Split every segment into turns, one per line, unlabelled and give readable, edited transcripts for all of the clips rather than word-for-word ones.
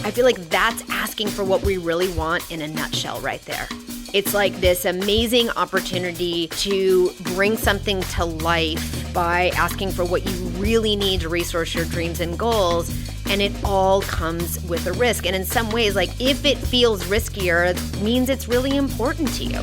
I feel like that's asking for what we really want in a nutshell right there. It's like this amazing opportunity to bring something to life by asking for what you really need to resource your dreams and goals. And it all comes with a risk. And in some ways, like if it feels riskier, it means it's really important to you.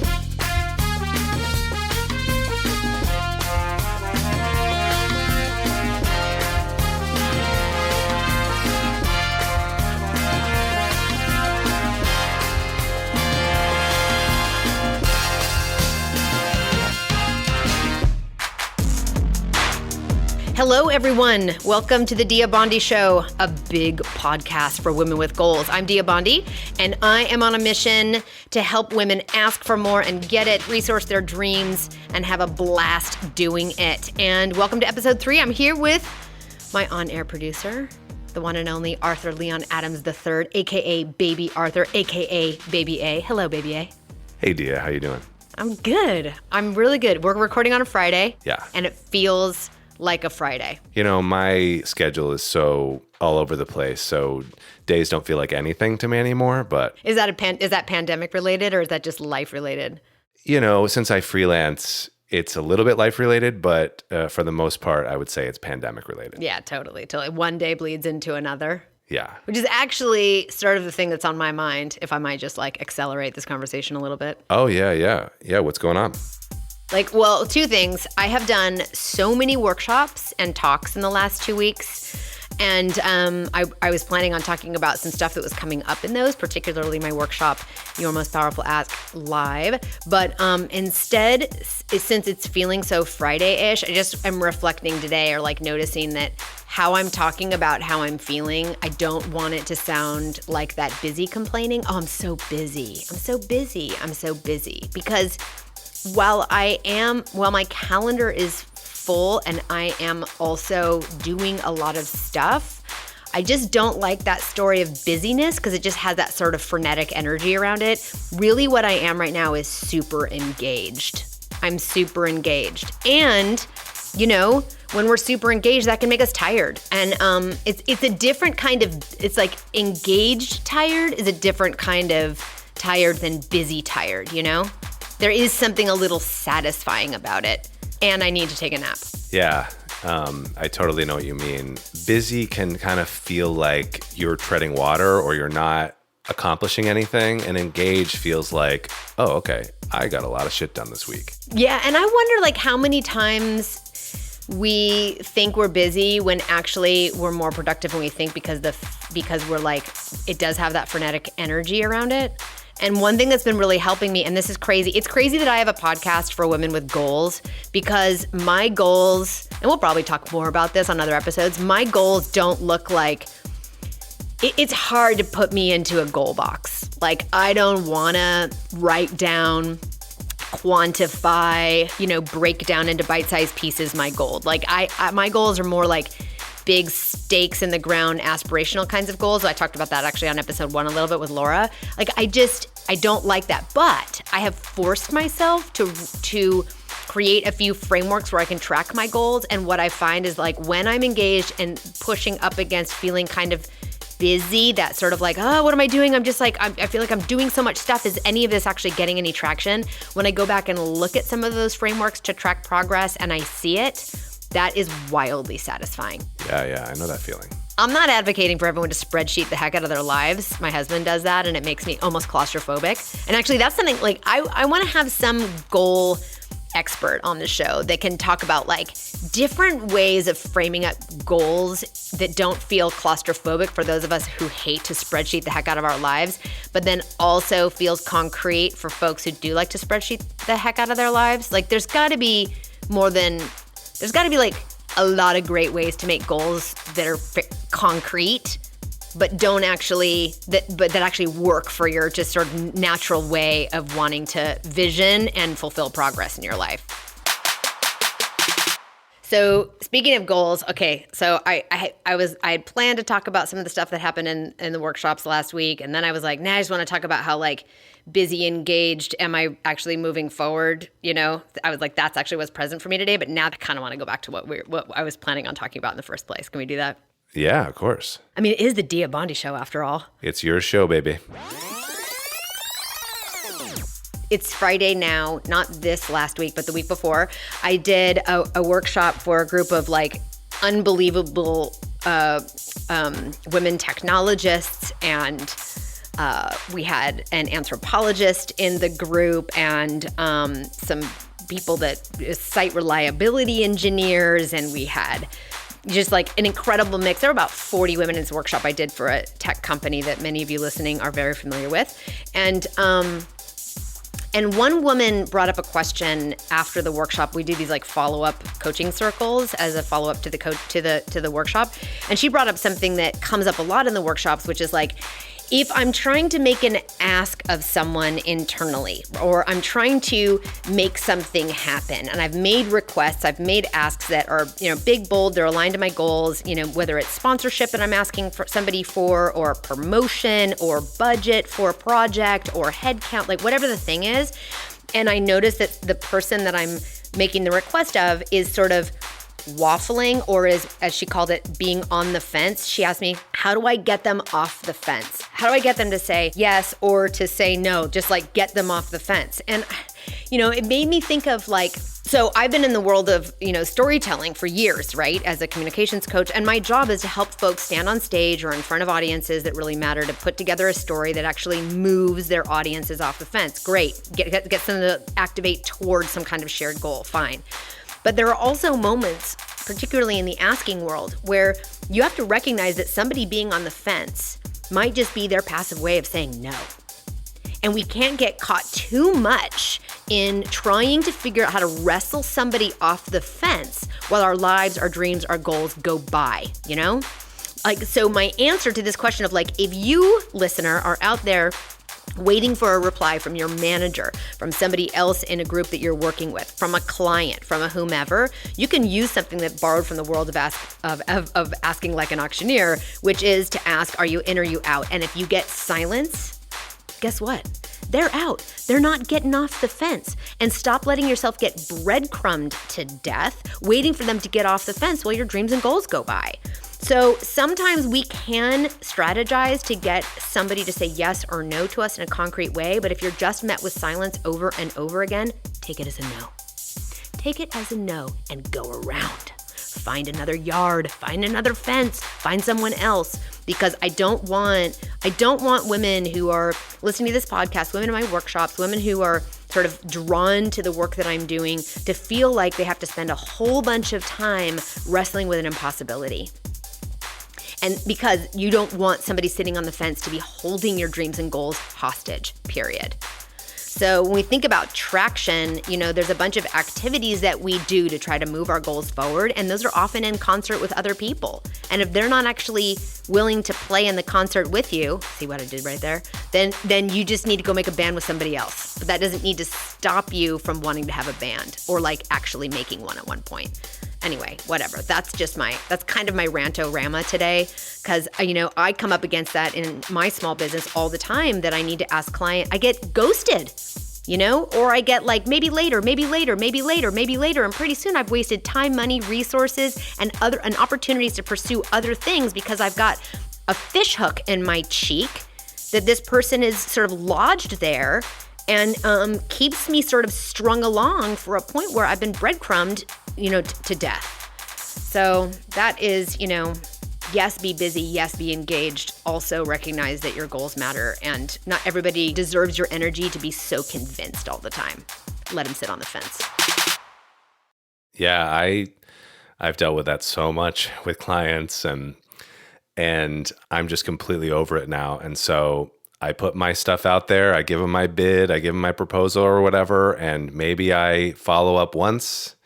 Hello, everyone. Welcome to the Dia Bondi Show, a big podcast for women with goals. I'm Dia Bondi, and I am on a mission to help women ask for more and get it, resource their dreams, and have a blast doing it. And welcome to episode 3. I'm here with my on-air producer, the one and only Arthur Leon Adams III, a.k.a. Baby Arthur, a.k.a. Baby A. Hello, Baby A.
Hey, Dia. How you doing?
I'm good. I'm really good. We're recording on a Friday.
Yeah.
And it feels like a Friday.
You know, my schedule is so all over the place, so days don't feel like anything to me anymore, but...
Is that pandemic related or is that just life related?
You know, since I freelance, it's a little bit life related, but for the most part, I would say it's pandemic related.
Yeah, totally. One day bleeds into another.
Yeah.
Which is actually sort of the thing that's on my mind, if I might just like accelerate this conversation a little bit.
Oh, yeah. Yeah, what's going on?
Well, two things. I have done so many workshops and talks in the last 2 weeks. And I was planning on talking about some stuff that was coming up in those, particularly my workshop, Your Most Powerful Ask Live. But instead, since it's feeling so Friday-ish, I just am reflecting today or like noticing that how I'm talking about how I'm feeling, I don't want it to sound like that busy complaining. Oh, I'm so busy. Because while my calendar is full and I am also doing a lot of stuff, I just don't like that story of busyness because it just has that sort of frenetic energy around it. Really what I am right now is super engaged. I'm super engaged. And, you know, when we're super engaged, that can make us tired. And it's a different kind of, it's like engaged tired is a different kind of tired than busy tired, you know? There is something a little satisfying about it, and I need to take a nap.
Yeah, I totally know what you mean. Busy can kind of feel like you're treading water or you're not accomplishing anything, and engaged feels like, oh, okay, I got a lot of shit done this week.
Yeah, and I wonder like how many times we think we're busy when actually we're more productive than we think because we're like, it does have that frenetic energy around it. And one thing that's been really helping me, and this is crazy, it's crazy that I have a podcast for women with goals because my goals, and we'll probably talk more about this on other episodes, my goals don't look like, it's hard to put me into a goal box. Like I don't wanna write down, quantify, break down into bite-sized pieces my goal. Like my goals are more like big stakes in the ground, aspirational kinds of goals. I talked about that actually on episode 1 a little bit with Laura. Like I don't like that, but I have forced myself to create a few frameworks where I can track my goals. And what I find is like when I'm engaged and pushing up against feeling kind of busy, that sort of like, oh, what am I doing? I'm just like, I feel like I'm doing so much stuff. Is any of this actually getting any traction? When I go back and look at some of those frameworks to track progress and I see it, that is wildly satisfying.
Yeah, I know that feeling.
I'm not advocating for everyone to spreadsheet the heck out of their lives. My husband does that and it makes me almost claustrophobic. And actually that's something like I want to have some goal expert on the show that can talk about like different ways of framing up goals that don't feel claustrophobic for those of us who hate to spreadsheet the heck out of our lives, but then also feels concrete for folks who do like to spreadsheet the heck out of their lives. Like there's got to be like a lot of great ways to make goals that are concrete, but that actually work for your just sort of natural way of wanting to vision and fulfill progress in your life. So speaking of goals, okay, so I had planned to talk about some of the stuff that happened in the workshops last week, and then I was like, nah, I just want to talk about how like busy, engaged, am I actually moving forward? You know, I was like, that's actually what's present for me today, but now I kind of want to go back to what I was planning on talking about in the first place. Can we do that?
Yeah, of course.
I mean, it is the Dia Bondi show after all.
It's your show, baby.
It's Friday now, not this last week, but the week before. I did a workshop for a group of like unbelievable women technologists, and we had an anthropologist in the group, and some people that site reliability engineers, and we had just like an incredible mix. There were about 40 women in this workshop I did for a tech company that many of you listening are very familiar with. And one woman brought up a question after the workshop. We do these like follow-up coaching circles as a follow-up to the workshop. And she brought up something that comes up a lot in the workshops, which is like, if I'm trying to make an ask of someone internally, or I'm trying to make something happen, and I've made requests, I've made asks that are, big, bold, they're aligned to my goals, whether it's sponsorship that I'm asking for somebody for, or promotion, or budget for a project, or headcount, like whatever the thing is. And I notice that the person that I'm making the request of is sort of waffling, or is, as she called it, being on the fence. She asked me, how do I get them off the fence? How do I get them to say yes or to say no? Just like get them off the fence. And, it made me think of like, so I've been in the world of, storytelling for years, right? As a communications coach. And my job is to help folks stand on stage or in front of audiences that really matter, to put together a story that actually moves their audiences off the fence. Great. Get them to activate towards some kind of shared goal. Fine. But there are also moments, particularly in the asking world, where you have to recognize that somebody being on the fence might just be their passive way of saying no. And we can't get caught too much in trying to figure out how to wrestle somebody off the fence while our lives, our dreams, our goals go by, Like, so my answer to this question of like, if you, listener, are out there waiting for a reply from your manager, from somebody else in a group that you're working with, from a client, from a whomever, you can use something that borrowed from the world of asking like an auctioneer, which is to ask, are you in or you out? And if you get silence, guess what? They're out. They're not getting off the fence. And stop letting yourself get breadcrumbed to death, waiting for them to get off the fence while your dreams and goals go by. So sometimes we can strategize to get somebody to say yes or no to us in a concrete way, but if you're just met with silence over and over again, take it as a no. Take it as a no and go around. Find another yard, find another fence, find someone else, because I don't want women who are listening to this podcast, women in my workshops, women who are sort of drawn to the work that I'm doing to feel like they have to spend a whole bunch of time wrestling with an impossibility. And because you don't want somebody sitting on the fence to be holding your dreams and goals hostage, period. So when we think about traction, there's a bunch of activities that we do to try to move our goals forward, and those are often in concert with other people. And if they're not actually willing to play in the concert with you, see what I did right there, then you just need to go make a band with somebody else. But that doesn't need to stop you from wanting to have a band or like actually making one at one point. Anyway, whatever. That's kind of my rant-o-rama today, because, I come up against that in my small business all the time, that I need to ask I get ghosted, or I get like, maybe later, and pretty soon I've wasted time, money, resources, and opportunities to pursue other things because I've got a fish hook in my cheek that this person is sort of lodged there and keeps me sort of strung along for a point where I've been breadcrumbed, to death. So that is, yes, be busy. Yes, be engaged. Also recognize that your goals matter, and not everybody deserves your energy to be so convinced all the time. Let them sit on the fence.
Yeah, I've dealt with that so much with clients, and I'm just completely over it now. And so I put my stuff out there. I give them my bid. I give them my proposal or whatever, and maybe I follow up once,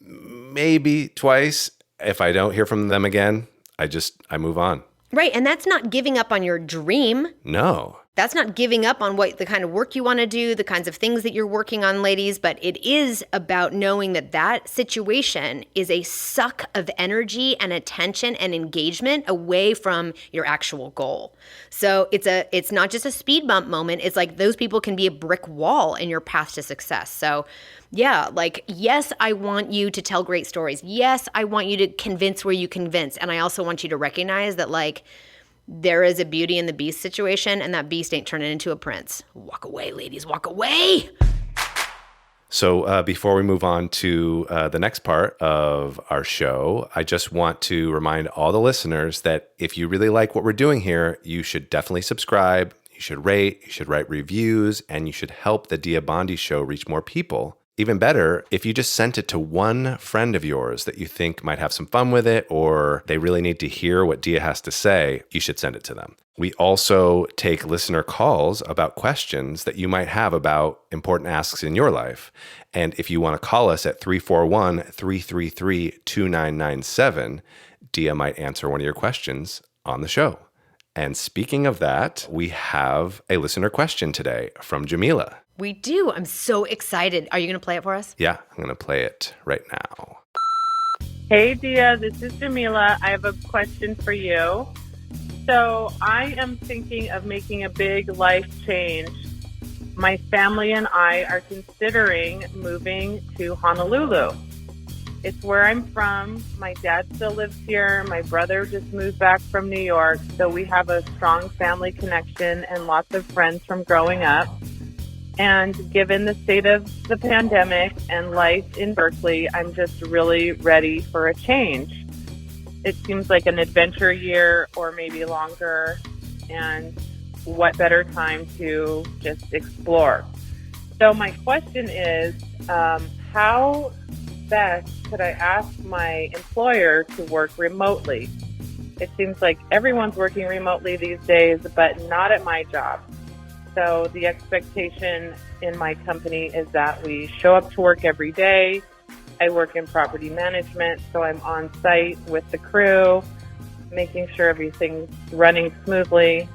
maybe twice. If I don't hear from them again, I move on.
Right. And that's not giving up on your dream.
No.
that's not giving up on what the kind of work you want to do, the kinds of things that you're working on, ladies, but it is about knowing that that situation is a suck of energy and attention and engagement away from your actual goal. So it's not just a speed bump moment. It's like those people can be a brick wall in your path to success. So yeah, like, yes, I want you to tell great stories. Yes, I want you to convince where you convince. And I also want you to recognize that, like, there is a Beauty and the Beast situation, and that beast ain't turning into a prince. Walk away, ladies, walk away.
So before we move on to the next part of our show, I just want to remind all the listeners that if you really like what we're doing here, you should definitely subscribe, you should rate, you should write reviews, and you should help the Dia Bondi Show reach more people. Even better, if you just sent it to one friend of yours that you think might have some fun with it, or they really need to hear what Dia has to say, you should send it to them. We also take listener calls about questions that you might have about important asks in your life. And if you want to call us at 341-333-2997, Dia might answer one of your questions on the show. And speaking of that, we have a listener question today from Jamila.
We do. I'm so excited. Are you going to play it for us?
Yeah, I'm going to play it right now.
Hey, Dia, this is Jamila. I have a question for you. So I am thinking of making a big life change. My family and I are considering moving to Honolulu. It's where I'm from. My dad still lives here. My brother just moved back from New York. So we have a strong family connection and lots of friends from growing up. And given the state of the pandemic and life in Berkeley, I'm just really ready for a change. It seems like an adventure year or maybe longer. And what better time to just explore? So my question is, how best could I ask my employer to work remotely? It seems like everyone's working remotely these days, but not at my job. So the expectation in my company is that we show up to work every day. I work in property management, so I'm on site with the crew, making sure everything's running smoothly.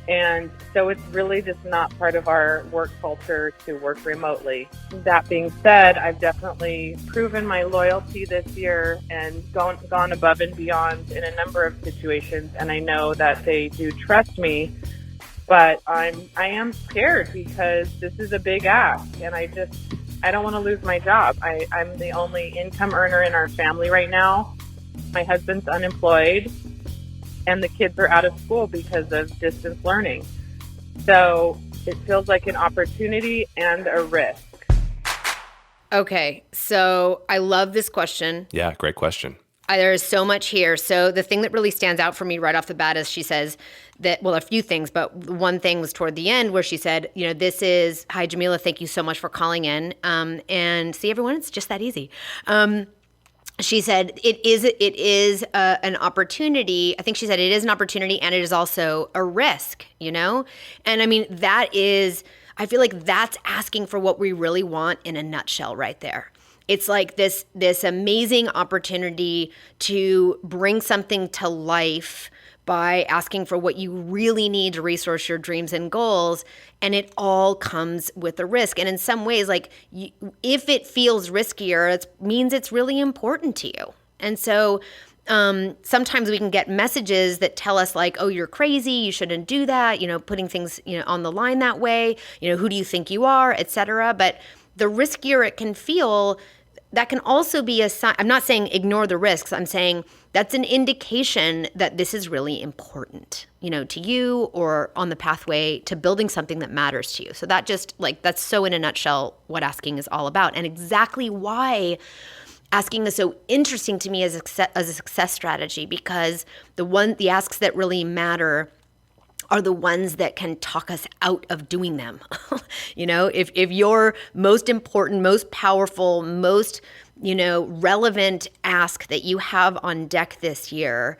And so it's really just not part of our work culture to work remotely. That being said, I've definitely proven my loyalty this year and gone above and beyond in a number of situations. And I know that they do trust me, but I am scared because this is a big ask and I don't want to lose my job. I'm the only income earner in our family right now. My husband's unemployed. And the kids are out of school because of distance learning. So it feels like an opportunity and a risk.
Okay, so I love this question.
Yeah, great question.
There is so much here. So the thing that really stands out for me right off the bat is she says that, well, a few things, but one thing was toward the end where she said, you know, this is, hi, Jamila, thank you so much for calling in. And see, everyone, it's just that easy. She said it is an opportunity. I think she said it is an opportunity and it is also a risk, you know? And I mean, I feel like that's asking for what we really want in a nutshell right there. It's like this amazing opportunity to bring something to life by asking for what you really need to resource your dreams and goals. And it all comes with a risk. And in some ways, like if it feels riskier, it means it's really important to you. And so sometimes we can get messages that tell us like, oh, you're crazy, you shouldn't do that, you know, putting things, you know, on the line that way, you know, who do you think you are, et cetera. But the riskier it can feel, that can also be a sign. I'm not saying ignore the risks. I'm saying that's an indication that this is really important, you know, to you or on the pathway to building something that matters to you. So that just like, that's so in a nutshell what asking is all about and exactly why asking is so interesting to me as a success strategy, because the asks that really matter are the ones that can talk us out of doing them. You know, if your most important, most powerful, most, you know, relevant ask that you have on deck this year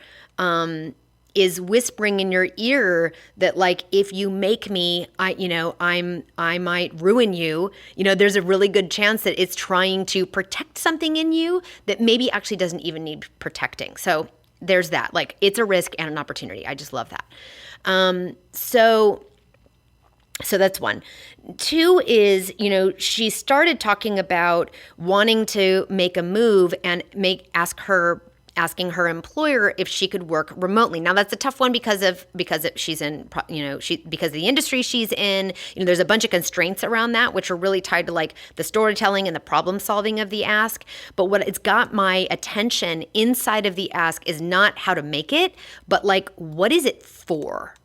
is whispering in your ear that like, if you make me, I might ruin you. You know, there's a really good chance that it's trying to protect something in you that maybe actually doesn't even need protecting. So there's that. Like, it's a risk and an opportunity. I just love that. So So that's one. Two is, she started talking about wanting to make a move and asking her employer if she could work remotely. Now that's a tough one because she's in, because of the industry she's in. There's a bunch of constraints around that, which are really tied to like the storytelling and the problem solving of the ask. But what it's got my attention inside of the ask is not how to make it, but like, what is it for?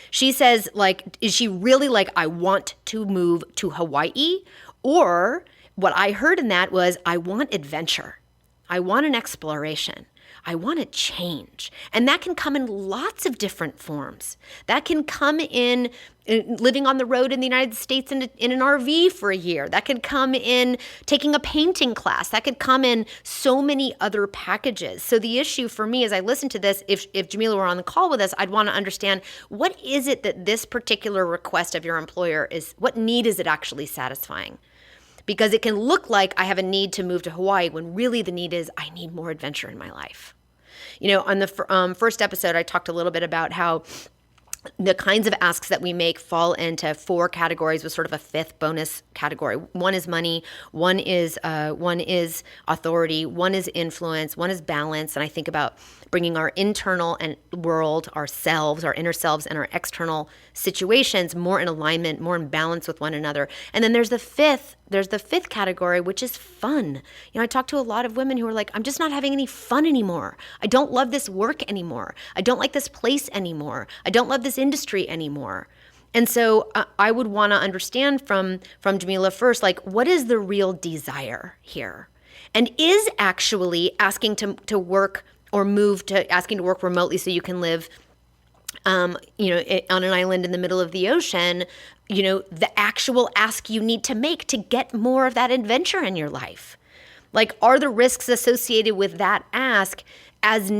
She says, like, is she really like, I want to move to Hawaii? Or what I heard in that was, I want adventure. I want an exploration. I want to change. And that can come in lots of different forms. That can come in living on the road in the United States in an RV for a year. That could come in taking a painting class. That could come in so many other packages. So the issue for me as I listen to this, if Jameela were on the call with us, I'd want to understand, what is it that this particular request of your employer is, what need is it actually satisfying? Because it can look like I have a need to move to Hawaii when really the need is I need more adventure in my life. On the first episode, I talked a little bit about how the kinds of asks that we make fall into 4 categories with sort of a 5th bonus category. One is money, one is authority, one is influence, one is balance. And I think about bringing our internal and world, ourselves, our inner selves, and our external situations more in alignment, more in balance with one another. And then there's the fifth category, which is fun. I talk to a lot of women who are like, I'm just not having any fun anymore. I don't love this work anymore. I don't like this place anymore. I don't love this industry anymore. And so I would want to understand from Jameela first, like, what is the real desire here? And is actually asking to work or asking to work remotely so you can live on an island in the middle of the ocean, the actual ask you need to make to get more of that adventure in your life? Like, are the risks associated with that ask as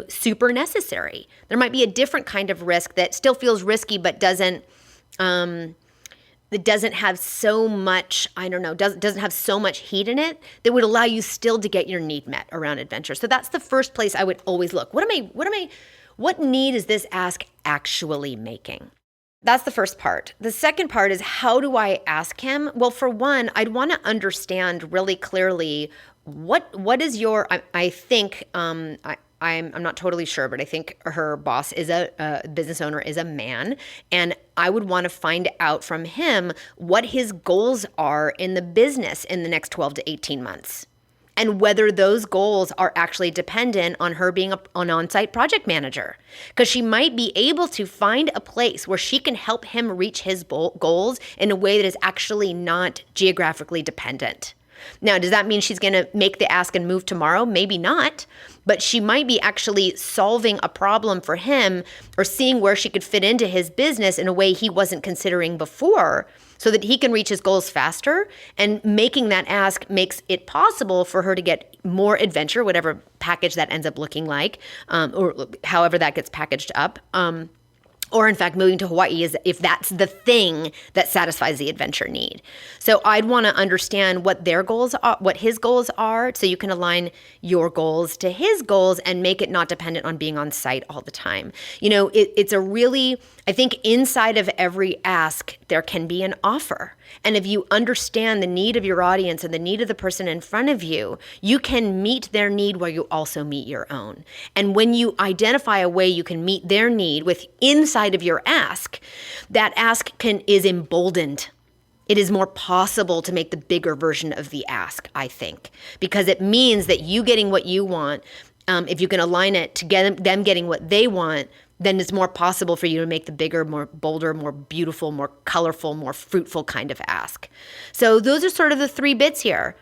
super necessary? There might be a different kind of risk that still feels risky, but doesn't have so much, doesn't have so much heat in it that would allow you still to get your need met around adventure. So that's the first place I would always look. What need is this ask actually making? That's the first part. The second part is, how do I ask him? Well, for one, I'd want to understand really clearly what is your, I think, I'm not totally sure, but I think her boss is a business owner, is a man. And I would want to find out from him what his goals are in the business in the next 12 to 18 months. And whether those goals are actually dependent on her being an on-site project manager. Because she might be able to find a place where she can help him reach his goals in a way that is actually not geographically dependent. Now, does that mean she's going to make the ask and move tomorrow? Maybe not. But she might be actually solving a problem for him or seeing where she could fit into his business in a way he wasn't considering before, so that he can reach his goals faster. And making that ask makes it possible for her to get more adventure, whatever package that ends up looking like, or however that gets packaged up. Or in fact, moving to Hawaii is if that's the thing that satisfies the adventure need. So I'd want to understand what their goals are, what his goals are, so you can align your goals to his goals and make it not dependent on being on site all the time. It's a really, I think inside of every ask, there can be an offer. And if you understand the need of your audience and the need of the person in front of you, you can meet their need while you also meet your own. And when you identify a way you can meet their need with inside of your ask, that ask is emboldened. It is more possible to make the bigger version of the ask, I think, because it means that you getting what you want, if you can align it to get them getting what they want, then it's more possible for you to make the bigger, more bolder, more beautiful, more colorful, more fruitful kind of ask. So those are sort of the 3 bits here.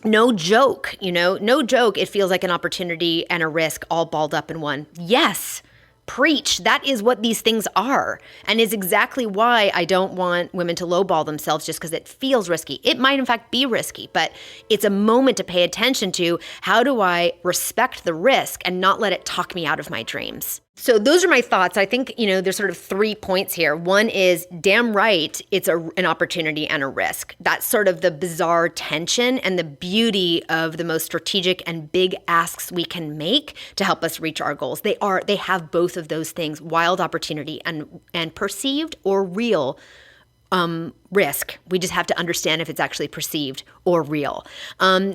No joke, it feels like an opportunity and a risk all balled up in one. Yes, preach. That is what these things are, and is exactly why I don't want women to lowball themselves just because it feels risky. It might in fact be risky, but it's a moment to pay attention to, how do I respect the risk and not let it talk me out of my dreams? So those are my thoughts. I think, there's sort of 3 points here. One is damn right, it's an opportunity and a risk. That's sort of the bizarre tension and the beauty of the most strategic and big asks we can make to help us reach our goals. They have both of those things, wild opportunity and perceived or real risk. We just have to understand if it's actually perceived or real.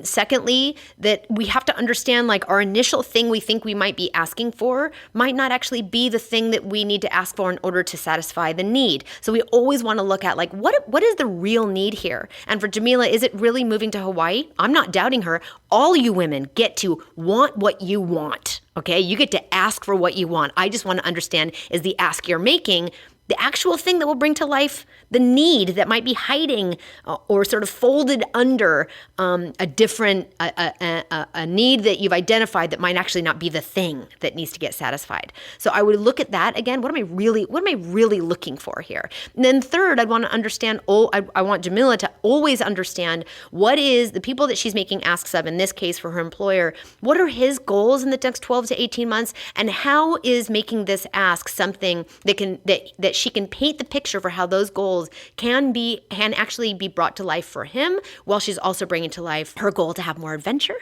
Secondly, that we have to understand like our initial thing we think we might be asking for might not actually be the thing that we need to ask for in order to satisfy the need. So we always want to look at like, what is the real need here? And for Jamila, is it really moving to Hawaii? I'm not doubting her. All you women get to want what you want. Okay. You get to ask for what you want. I just want to understand, is the ask you're making the actual thing that will bring to life the need that might be hiding or sort of folded under a different a need that you've identified that might actually not be the thing that needs to get satisfied. So I would look at that again. What am I really looking for here? And then third, I'd want to understand. I want Jamila to always understand what is the people that she's making asks of. In this case, for her employer, what are his goals in the next 12 to 18 months, and how is making this ask something that she can paint the picture for how those goals can actually be brought to life for him, while she's also bringing to life her goal to have more adventure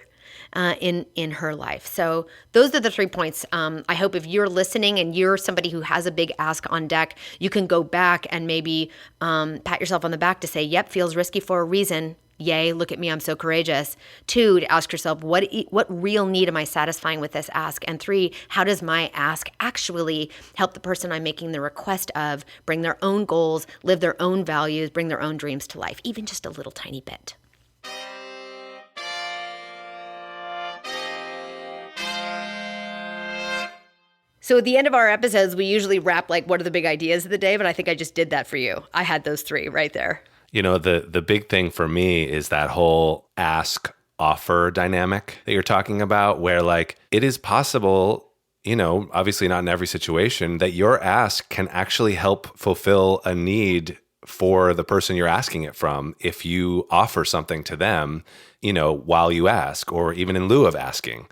in her life. So those are the 3 points. I hope if you're listening and you're somebody who has a big ask on deck, you can go back and maybe pat yourself on the back to say, yep, feels risky for a reason. Yay, look at me, I'm so courageous. 2, to ask yourself, what real need am I satisfying with this ask? And 3, how does my ask actually help the person I'm making the request of bring their own goals, live their own values, bring their own dreams to life, even just a little tiny bit? So at the end of our episodes, we usually wrap like, what are the big ideas of the day? But I think I just did that for you. I had those 3 right there.
The big thing for me is that whole ask offer dynamic that you're talking about, where like it is possible, obviously not in every situation, that your ask can actually help fulfill a need for the person you're asking it from if you offer something to them, while you ask or even in lieu of asking.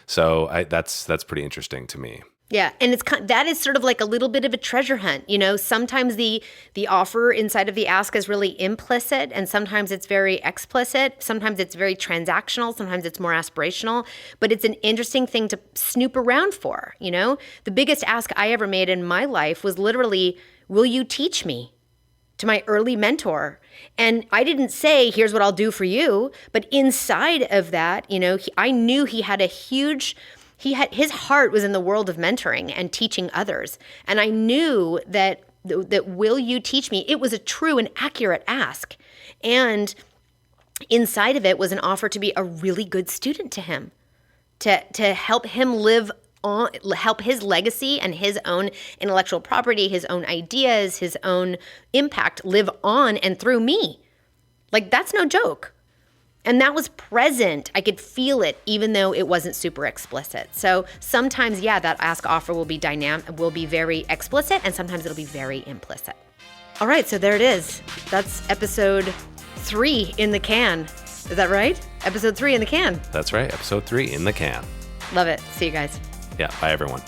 So that's pretty interesting to me.
Yeah, and that is sort of like a little bit of a treasure hunt. Sometimes the offer inside of the ask is really implicit, and sometimes it's very explicit. Sometimes it's very transactional. Sometimes it's more aspirational. But it's an interesting thing to snoop around for. The biggest ask I ever made in my life was literally, "Will you teach me?" to my early mentor. And I didn't say, "Here's what I'll do for you," but inside of that, I knew he had his heart was in the world of mentoring and teaching others. And I knew that will you teach me? It was a true and accurate ask. And inside of it was an offer to be a really good student to him, to help him help his legacy and his own intellectual property, his own ideas, his own impact live on and through me. Like, that's no joke. And that was present. I could feel it, even though it wasn't super explicit. So sometimes, that ask offer will be very explicit, and sometimes it'll be very implicit. All right, so there it is. That's episode 3 in the can. Is that right? Episode 3 in the can.
That's right. Episode 3 in the can.
Love it. See you guys.
Yeah. Bye, everyone.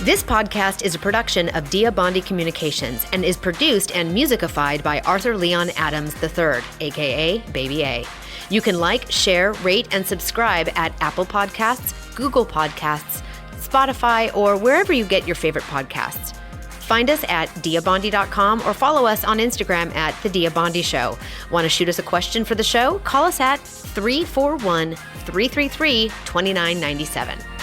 This podcast is a production of Dia Bondi Communications and is produced and musicified by Arthur Leon Adams III, aka Baby A. You can like, share, rate, and subscribe at Apple Podcasts, Google Podcasts, Spotify, or wherever you get your favorite podcasts. Find us at diabondi.com or follow us on Instagram at The Dia Bondi Show. Want to shoot us a question for the show? Call us at 341-333-2997.